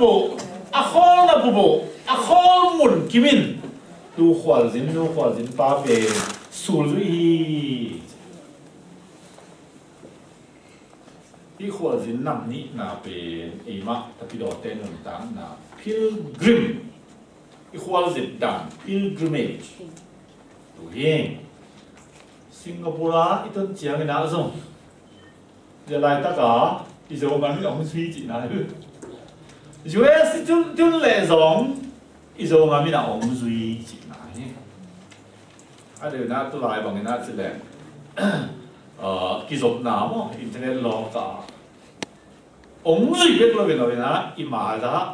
bộ à khol na bộ à khol mun kimin tu khwal zin pa pe sul zui hi khwal zin nam ni na pe ema tapi do ten on tang na pilgrim hi khwal zin dan pilgrimage tu hieng Singapore iton chiang na zong giờ lại tất cả thì giờ mình ông suy chỉ này US chúng lệ giống thì giờ mình ông suy chỉ này à điều nào tôi lại bằng cái nào chỉ là kỹ thuật nào mà internet lo cả ông suy biết lo cái nào na ima ra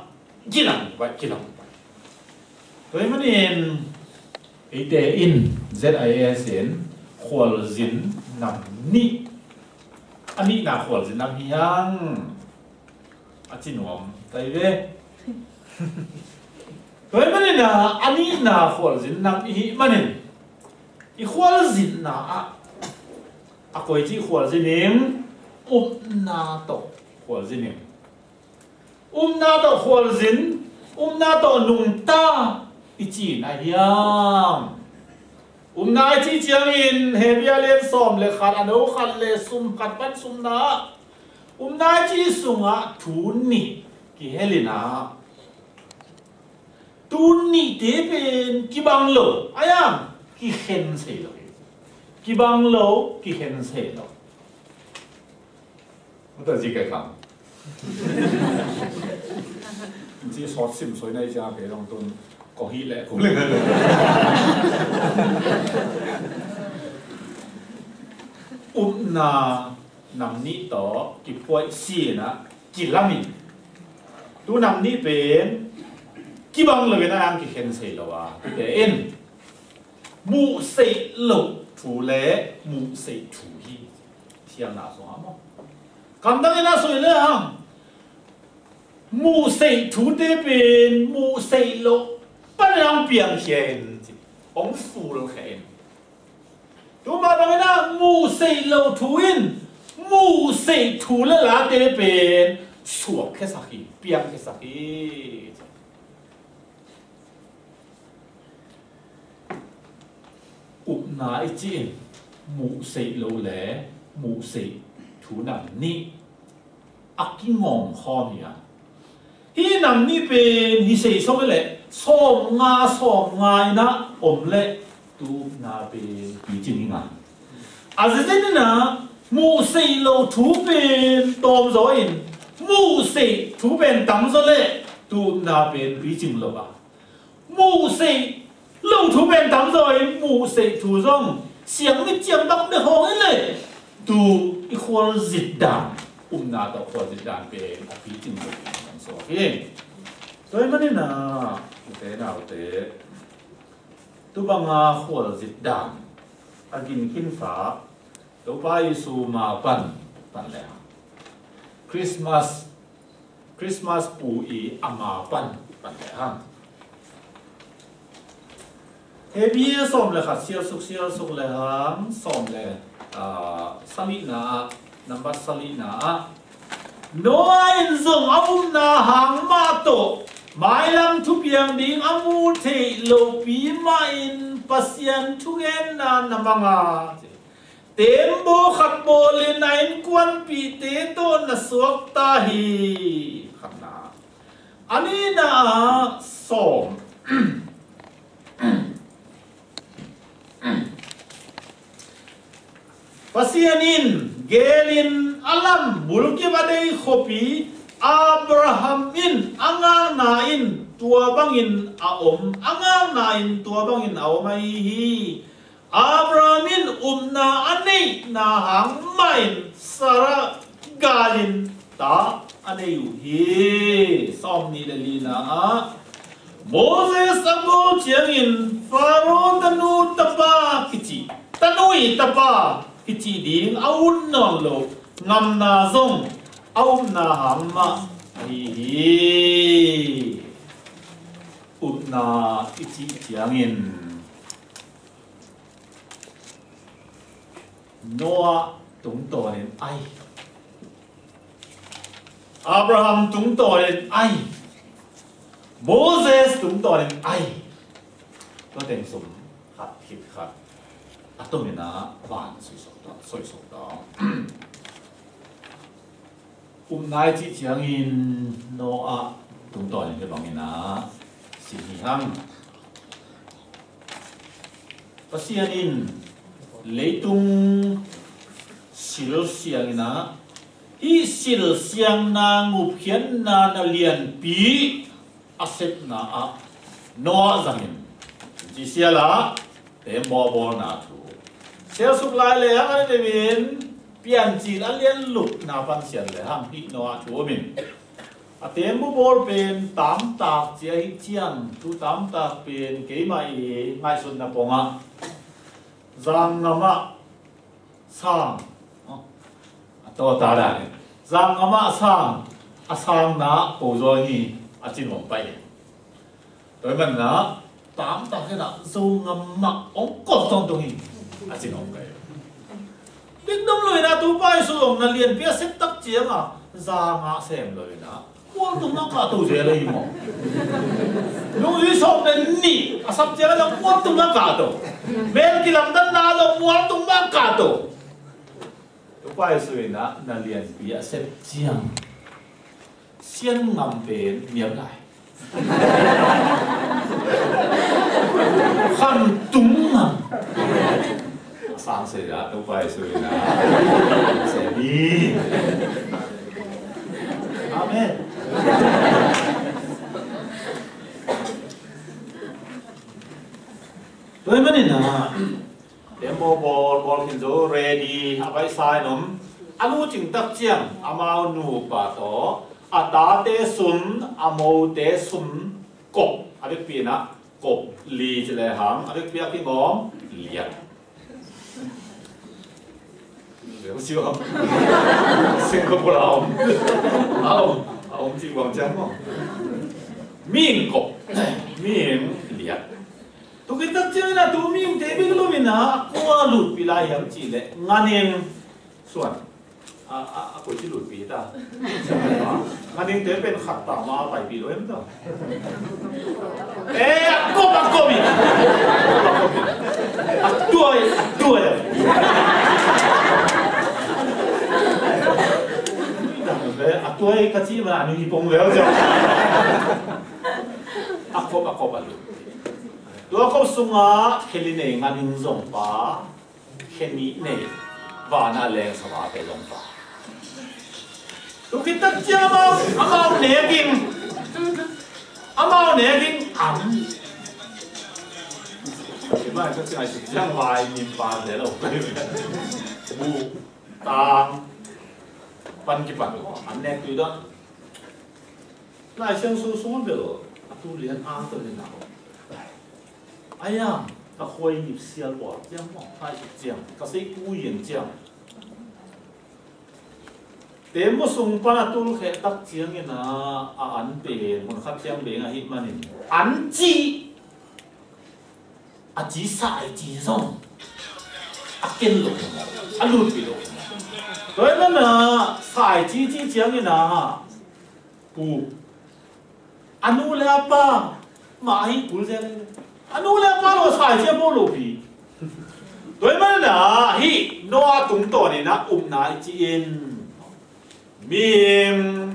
kỹ năng vậy kỹ năng tôi mới nhìn in ZISN khwal zin nam ni ani na khwal zin nam hiang achinom tai ve toy manin na ani na khwal zin nam hi manin I khwal zin na a koi chi khwal zin nim na to khwal zin nim na to khwal zin na to nung ta ichi na hiang nai chi chiang in hebia len som le khat ano khat le sum khat pan sum na nai chi sunga thun ni ki helina tun ni te pen ki bang lo ayam ki khen se lo ki bang lo ki khen se lo ta gì cái kham chỉ sót sim soi này cha cái long tôn có hi lệ cũng lên na nằm ní to kịp quay xì na kịp lắm mình tu nằm ní bên kịp bằng lời na ăn kịp khen sấy lo à để in mu sấy lo thủ lệ mu sấy thủ hi thiam na so amo cảm đang na soi lệ à mu sấy thủ để bên mu sấy lo bất năng biểu hiện ông phụ lo khen tu mà nói na mu sei lo thuin mu sei thu la la te pe suak ke sakhi piang ke sakhi na chi mu sei lo le mu sei thu nam ni aki ngom kho ni a hi nam ni pe hi sei so le som nga na om le tu na pe pi jing nga azin na mu sei lo thu pen tom zo in mu sei thu pen tam zo le tu na pe pi jing lo ba mu sei lo thu pen tam zo in mu sei thu zong xiang ni chiam dam de ho le tu I khwal zit dan na to khwal zit dan pe pi jing lo so he toy mani na te na te tu banga khwal zit dan agin kin fa to pa Yesu ma pan le Christmas pu I ama pan le ha he bia som le kha sial suk le ham som le sali na number sali na no in zong na hang ma to mai lam thu piang ding amu the lo pi ma in pasian thu gen na namanga tembo khat bo le nain kwan pi te to na suak ta hi khatna ani na som pasianin gelin alam bulki badai khopi Abraham in angang na in tua bangin aom angang na in tua bangin aomai hi Abraham in na anei na hang main Sarah galin ta anei hi som ni le na Moses abo chiang in Pharaoh tanu tapa kichi tanui tapa kichi ding aun non lo ngam na zong ông na hamma hi na ichi chiangin Noah tung to nên ai Abraham tung to nên ai Moses tung to nên ai có tên sum khát thịt khát tôi mình là bạn soi sốt đó nay chỉ chẳng in Noah tung to nên cái bằng na xin hăng và xin in lấy tung sil siang na hi sil siang na ngục khiến na liền pi asep na Noah zangin chỉ sia là để mò na thu sia suk lai le hang anh mình pian chỉ anh liên lục na pan sia le hang hi Noah thu mình tem bu bol pen tam tak chia chiang tu tam tak pen ke mai ngai sun na ponga zang ngama sang to ta da zang ngama sang asang na po zo ni achin mong pai tôi mình na tám tak cái na zo ngama ong ko tong tong hi achin mong pai biết đông lời na tu pai su long na liền pia set tak chiang zang a sem lời na quân tung nó cả tàu dễ lấy mà, lúc ấy xong đến nỉ, sắp chết là quân tung nó cả tàu, bên kia làm đất na là quân tung nó cả tàu, lúc quay xuôi na liền bị xếp chiang, xiên ngầm bên miếng lại, khăn tung ngầm, sáng sớm ra lúc quay xuôi na sẽ đi, amen. Tôi mới nói là để bol hình dấu ready abai sai nôm anu chỉnh tác chiang amau nu pa to ata te sun amau te sun kop abek pi na kop li chile hang abek pi ki ngom liat hiểu chưa Singapore ông chị Quảng Trắng không miếng cột miếng liệt tôi cái tất nhiên là tôi miếng thế biết lúc mình qua lụt bị lại hiểm chỉ lệ ngàn em xuân cô chỉ lụt bị ta ngàn em thế bên khát tảo mà phải bị lỗi em đâu cô bị tuổi tôi cái gì mà anh đi bông véo chứ ako balu tôi có sung khi này ngàn hình rồng pa khi này và na lên sao mà cái rồng pa tôi cái tất cả mà amao nè kinh ẩm cái mà cái này thực ra vài miền pa để đâu bu tang pan ki pan an nek tu da lai xiang su su be lo tu lian a to ni na aya ta khoi ni xial wa jiang mo hai jiang ka sei ku yin jiang te mo sung pa tu khe tak jiang ni na an pe mon khat jiang be nga hit manin an ji a ji sai ji song a ken lo a lu pi lo tôi nói là phải chỉ chẳng như nào bù anu là ba mà hi bù ra anu là ba lo phải chỉ bao lâu bị tôi nói là hi nó tung to này na nai chỉ in miếng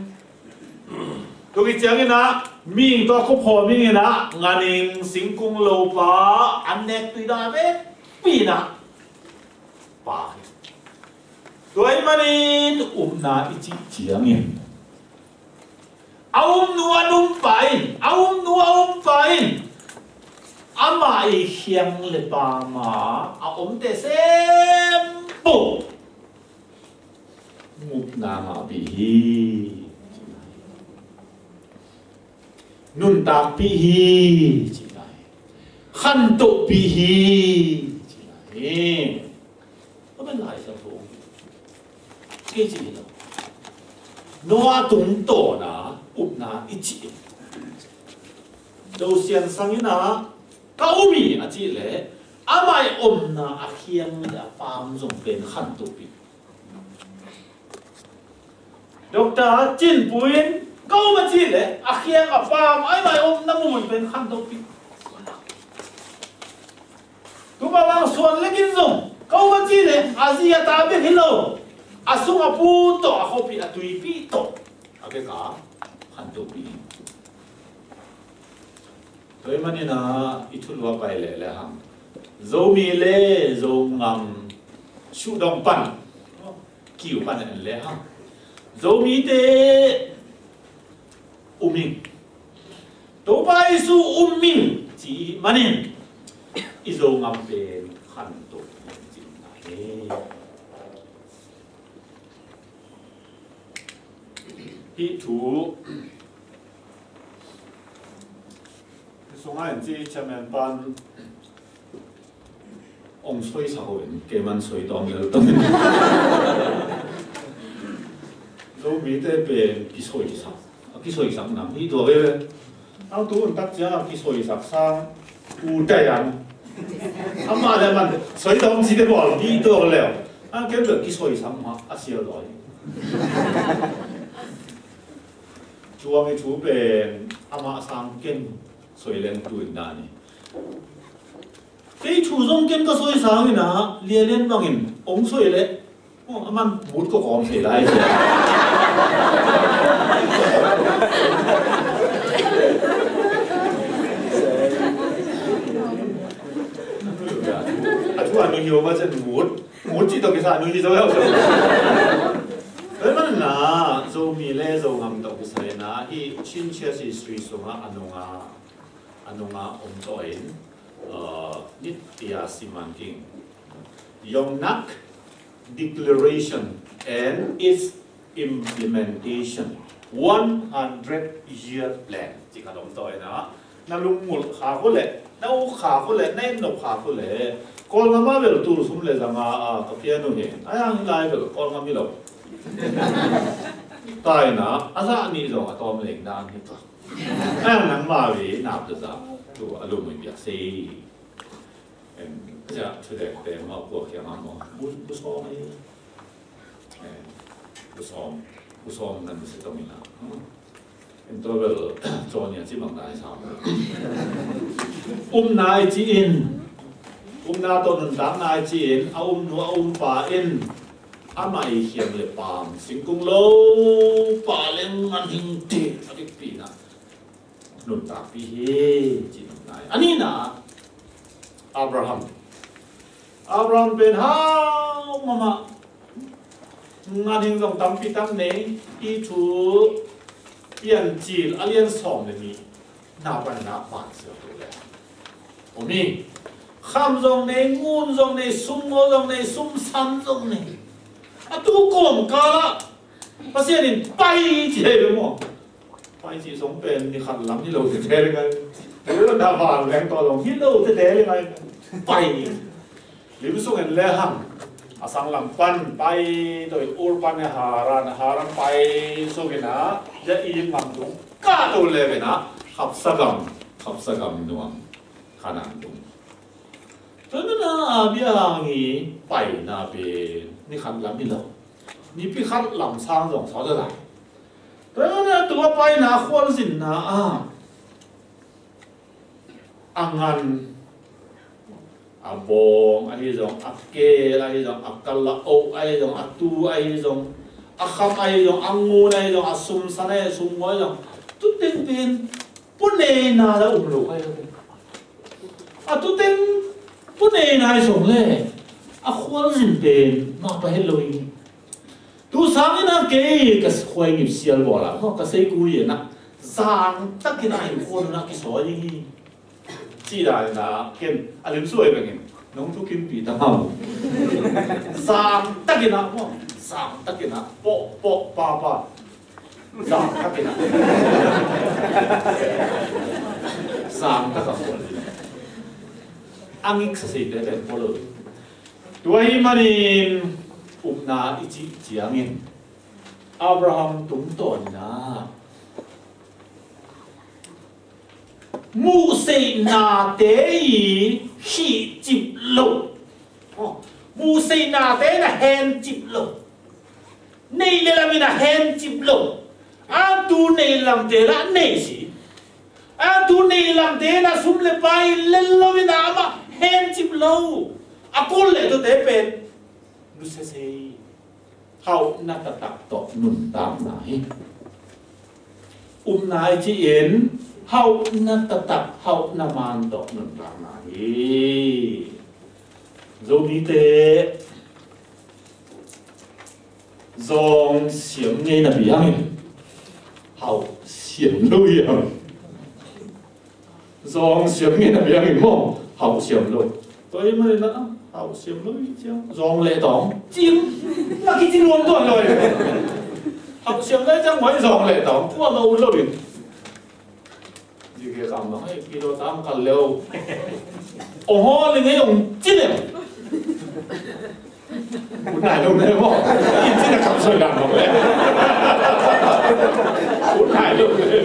tôi chẳng như nào miếng to không phò miếng như nào ngàn em sinh cung lâu ba anh đẹp tùy đa bé bị na ba tôi mà đi na ít chiang em nu pain ama hiang le pa ma te sem bu na ma bi hi nun ta bi hi chi lai khan to bi hi chi lai có bên lại sao không cái gì đâu nó tung tổ na na ít chỉ đầu tiên sang như na cao mi chỉ lẽ amai na hiang là farm dùng bên khăn tụ bị doctor chín buin câu mà chi lệ khiêng farm ai mà ôm năm mùi bên khăn đâu bị tụi bà bằng xuân lấy kinh dùng câu mà chi lệ gì ta biết hello sung pu to không bị tùy bị to cái cả khăn đâu bị tôi mà nên ít thu lúa bay lệ lệ hàng dấu mi lệ dấu ngầm chu đồng pan kiểu pan này lệ hàng dấu mi tê mình tổ bay su mình chỉ mà nên izo ngam bên khăn tổ chỉ này hi thủ số hai chỉ chăm em ban ông suy sao vậy cái mình suy đong nhiều đong dấu mi tê bên cái suy sao 기소이 상 남이 도에 아 두분 딱자 기소이 상 우대양 아마다만 저희 동지들 뭐 리더래요 아 결국 기소이 상 아시어도 주왕의 주변 아마 상견 소이렌 두인다니 그 주종견 그 소이 상이나 리엘렌 방인 옹소이래 아마 못고 검세라 chú ăn nhiều mà chân muốn chỉ tao cái sao nuôi sao vậy? Thế mà na dâu mì lê dâu ngâm tao cái sao na hi chín chia si suy xuống á anh ông ông chọi nít tia siman king Yongnak Declaration and its implementation 100-year plan จิกขนมต่อยนะนั่นลุงหมุดขาเขาเลยนั่งขาเขาเลยนั่งหนกขาเขาเลยก่อนมาเวลตูรุสมเลยจังกับพี่นุ่นเองไอ้ยังไงเวลก่อนมาไม่หลบตายนะอาซาอันนี้จงตัวมันเองด้านที่ตัวไอ้ยังนั่งมาวีนับจะจับตัวอารมณ์มันเบียดซีจะช่วยเด็กมาพวกอย่างนั้นมั้งบุษบอมบุษบอมนั่นสิต้องมีนะเป็นตัวเวลจอเนี่ยที่บางนายทำนายจีนนาตัวนึงดังนายจีนเอาหนูเอาป่าอินอามาอีเขียมเลยปามสิงกุงโลป่าเล่งมันหิงเตะอะไรปีนะนุนตาปีเฮจีนนายอันนี้นะอับราฮัมเป็นฮาวมามางานหิงต้องทำปีตั้งเนยอีทูเปลี่ยนจีนอาเลียนสองเลยมีนาบันนาบานเสียตัวเลยผมนี่ข้ามตรงในงูนตรงในซุ่มโง่ตรงในซุ่มซ้ำตรงในตู้กลมกาละภาษาเนี่ยไปเจ๋อมั้งไปจีสงเป็นนี่ขัดลำที่เราจะเทเลยไงหรือเราดาบานแรงต่อลงที่เราจะเทเลยไงไปหรือส่งเงินเลี้ยงอาสังลำปันไปโดยอุลปันหารันไปส่งเงินนะจะอีนมันตรงก้าตัวเลยนะขับสกรรมดวงขนาดตรงตอนนั้นอาเบียงี้ไปนาเป็นนี่ขันลำนี่เรานี่พี่ขันลำสร้างสองสาวจะไหนตอนนั้นตัวไปนะควรสินนะอังงันอาบงอันนี้จงอักเกลอันนี้จงอักกะละโออันนี้จงอักตูอันนี้จงอักขมอันนี้จงอังงูอันนี้จงอักซุมสันอันนี้ซุมวัยจงทุกเต็มเป็นปุ่นเนน่าแล้วลูกไอ้ทุกเต็มปุ่นเนน่าส่งเลยควรสินเป็นมาไปเฮลโลวีนดูสามีนะเก๋ก็สวยงิบเสียลบ่ละเพราะก็เซกุยนะสางตักกินอะไรคนนะกิสวยยิ่งจีได้นะเก่งอะไรสวยแบบนี้น้องทุกกินปีตั้งห้าสางตักกินนะว่าสางตักกินนะโปะป้าสางตักกินนะสางตักกันอังกฤษสิเด็กพอเลยตัวอิมานินนาอิจิเจียงินอับราฮัมตุ้งตอนนะมูเซนาเตยีฮีจิบโลมูเซนาเตนะเฮนจิบโลนี่เลยละมีนะเฮนจิบโลอับ tu nei lam te la nei si a tu nei lam te la sum le pai le lo mi na ma hen chim lo a ko le to te pe nu se hau na ta tak to nun tam nai nai chi in hau na ta tak hau na man to nun tam nai zo ni te dòng xiêm nghe là bị hăng hậu xiêm lôi à dòng xiêm nghe là bị hăng mò hậu xiêm lôi tôi mới nói hậu xiêm lôi chứ dòng lệ tỏng chim là cái chim luôn toàn rồi hậu xiêm lôi chẳng mấy dòng lệ tỏng qua lâu lôi gì cái cảm nó hay khi đó tám cần lâu ồ lên cái dòng chim nàyคุณนายลงเลยว่าอินที่จะขับสวยดังของเลยคุณนายลงเลย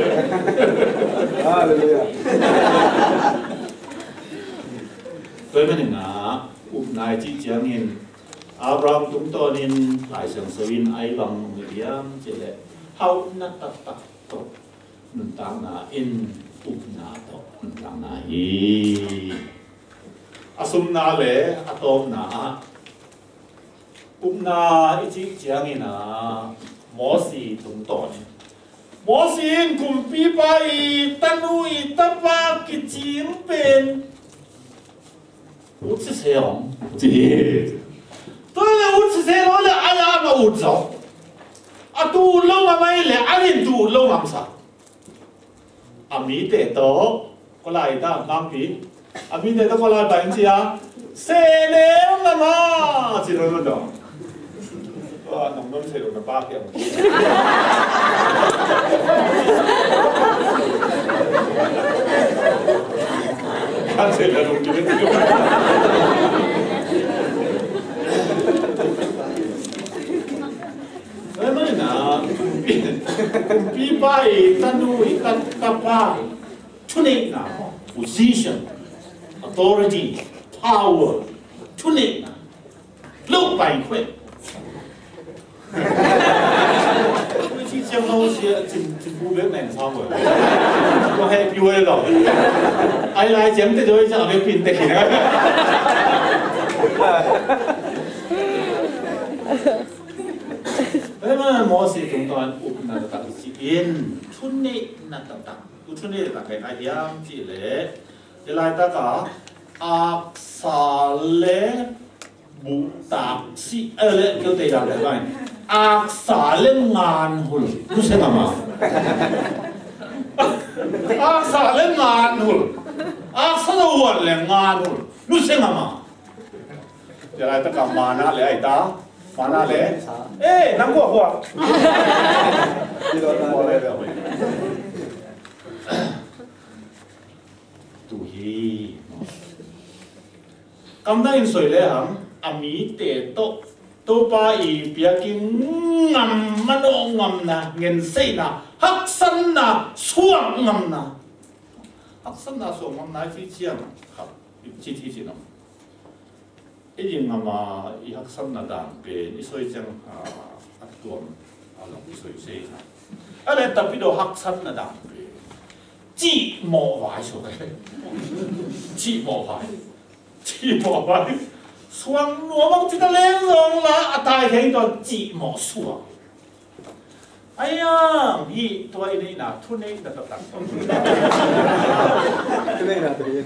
โดยมันนะคุณนายที่เจียงอินอาบรามตุ้งตอนินหลายเสียงสวินไอลังเรียมเจเลเฮานัตตะตกนุนตังนาอินอุปนาตกนุนตังนาฮีอาสุมนาเลอาตอมนาna ichi chiang ina mosi tung ton mosin kumpi pai tanui tapa kiching pen uchi seong ji to le uchi se lo le ala ma uzo atu lo ma mai le alin tu lo ngam sa ami te to ko lai ta ngam pi ami te to ko lai ba chi a se ne ma ma chi lo lo do nồng nông xây được ba kiểu anh xây là đúng chứ thế mới là pi pai tanui tapa cho nên là position authority power cho nên là lúc bài quyết chỉ chẳng lâu xí chỉ bù biết nền sao rồi, có hay vui rồi, ai lại chém tới rồi chẳng biết pin tệ nữa. Thế mà mỗi sự chúng ta cũng là tập chỉ in, thun nệ là tập, thun nệ là cái ai am chỉ lệ, để lại ta cả ác xả lệ bù tạc si lệ kêu tây đằng đấy vậy. Ác xả lên ngàn hồn, nu xem mà ác xả lên ngàn hồn, ác xả hồn lên ngàn hồn, nu xem mà giờ lại tất cả mana lệ ai ta mana lệ, ê nắm qua qua, qua lệ rồi, tu hi, cầm tay soi lệ hằng, ami tệ to tô pa i bia kinh ngầm mano ngầm na ngân say na hắc san na suang ngầm na hắc san na suang ngầm na chi chiang khắp chi thi chi nom cái gì mà i hắc san na đàn bề i soi chang hắc tuom lòng i soi say na ở đây tập video hắc san na đàn bề chỉ mò vải số cái chỉ mò vải xuân lúa bông chỉ ta lên rồi là tài thấy đó chỉ mỏ xuân ai à hi tôi này là thu này là tập cái này là gì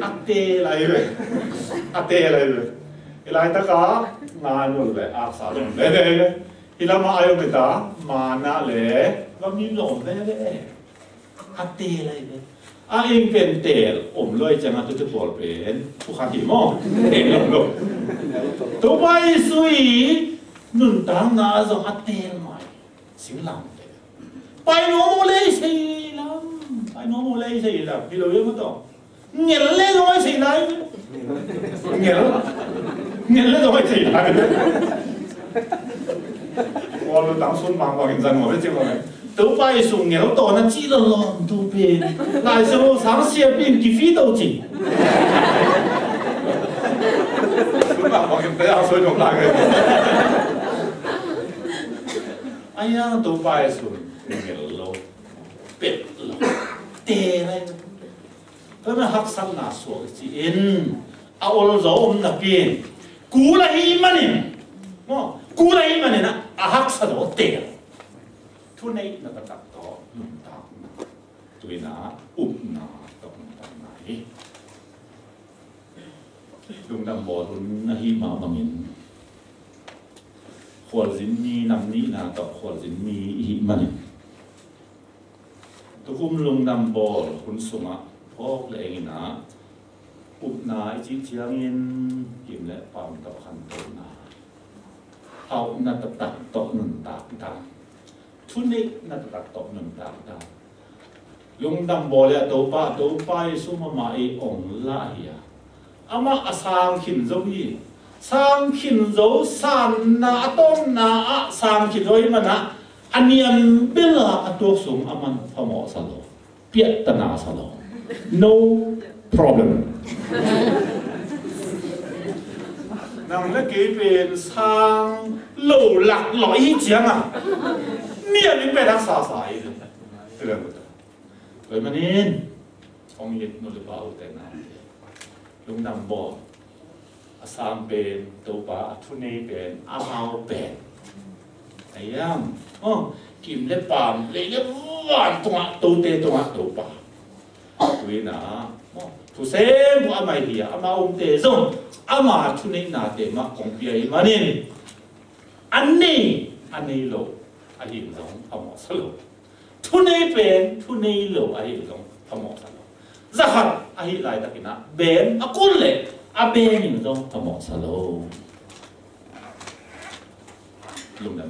ate lại rồi lại ta có ngàn luôn lại áp sáu luôn đấy thì làm ai ông người ta mà na lệ và mi lộn đấy ate lại đấy anhเป็นเตะผมเลยจะมาตัวบอลเป็นผู้ขันหิมอเตะลงลงตัวไปสุยนุ่นตังนาจะอัดเตะใหม่สิงหลังไปโนโมเลยสิลำไปโนโมเลยสิลำพี่เราเยอะมั้งต่อเงี้ยเล่นไม่สิไรเงี้ยเล่นไม่สิไร我哋等孫孟話認真我都知我明。都拜送牛多那幾了咯，都變，那時候嘗試變幾飛都進。孫孟 mà bằng cái áo soi trong lại cái anh yang tụ bài xuống nghề lâu bệt lâu tê này vậy mà học sinh là số chỉ in áo dấu là pin cú là hi mà nè cú là hi mà nè học sinh đó tê thu này là cái tập đó lùng tạc tụi nó na tổng này lùng đam bò lùng na hi mà bằng in khoa dính mi nằm ní na tập khoa dính mi hi mà nè tôi cũng lùng đam bò cũng sung á phô lệ na na chỉ chiang in kim lệ pam tập khăn tổ na hậu na tập tổ nâng tạc ta thu này na tập tổ nâng tạc ta lùng đam bò lệ tổ pa số mà mai ong la hiya ama asang khin zo hi sang khin zo san na tom na sang khin zo mà na aniam bela atok sum aman phamo salo piet tana salo no problem nang le ke ben sang lo lak loi chiang à nia ni pe dak sa sa ai rồi vậy mà nên phong nhiệt nó được bảo tại nào lung nằm bò sang bên tàu ba thu này bên ao bên ấy kim lệ pam lệ vạn tung tàu ba vì na thu xem của mày thì ông tê giống mà thu này na tê mà công việc mà nên anh này lộ anh hiểu giống không sao lộ thu này lộ anh hiểu giống không sao lộ rất hard anh lại đặc biệt na bên côn lệ bên hiểu giống không sao lộ lung đam